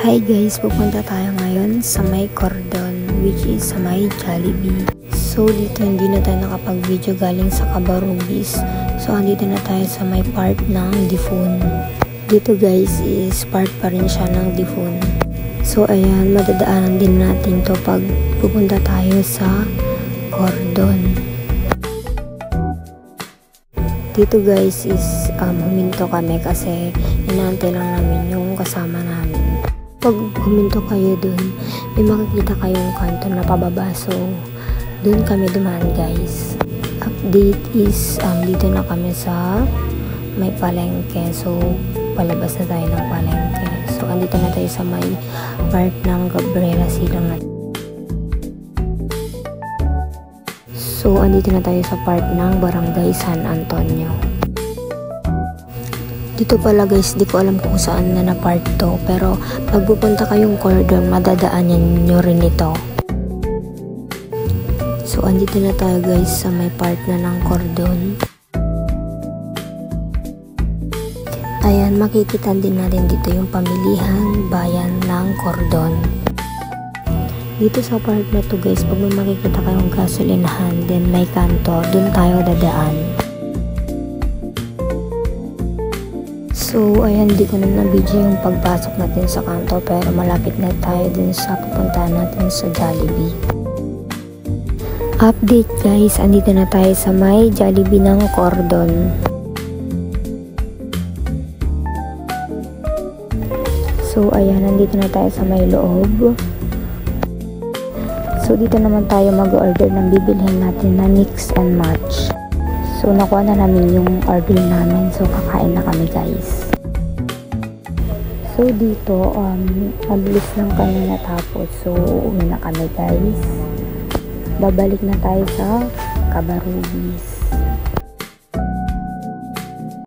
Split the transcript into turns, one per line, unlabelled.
Hi guys, pupunta tayo ngayon sa may Cordon, which is sa may Jollibee. So dito hindi na tayo nakapag-video galing sa Cabarubis. So andito na tayo sa may part ng Difun. Dito guys is part pa rin siya ng Difun. So ayan, madadaanan din natin to pag pupunta tayo sa Cordon. Dito guys is huminto kami kasi inaantay lang namin yung kasama namin. Pag huminto kayo dun, may makikita kayong kanto na pababa. So, dun kami dumaan guys. Update is, dito na kami sa may palengke. So, palabas na tayo ng palengke. So, andito na tayo sa may part ng Gabriela Silang na. So, andito na tayo sa part ng Barangay San Antonio. Dito pala guys, di ko alam kung saan na part to, pero pag pupunta kayong Cordon, madadaanan nyo rin ito. So, andito na tayo guys sa may part na ng Cordon. Ayan, makikita din natin dito yung pamilihan bayan ng Cordon. Dito sa part na to guys, pag may makikita kayong gasolinahan, then may kanto, dun tayo dadaan. So, ayan, di ko na na-video yung pagpasok natin sa kanto, pero malapit na tayo dun sa pupuntahan natin sa Jollibee. Update guys, andito na tayo sa may Jollibee ng Cordon. So, ayan, nandito na tayo sa may loob. So, dito naman tayo mag-order ng bibilhin natin na mix and match. So, nakuha na namin yung order namin. So, kakain na kami guys. So, dito, mabilis lang kami natapos. So, uwi na kami guys. Babalik na tayo sa Cabarubis.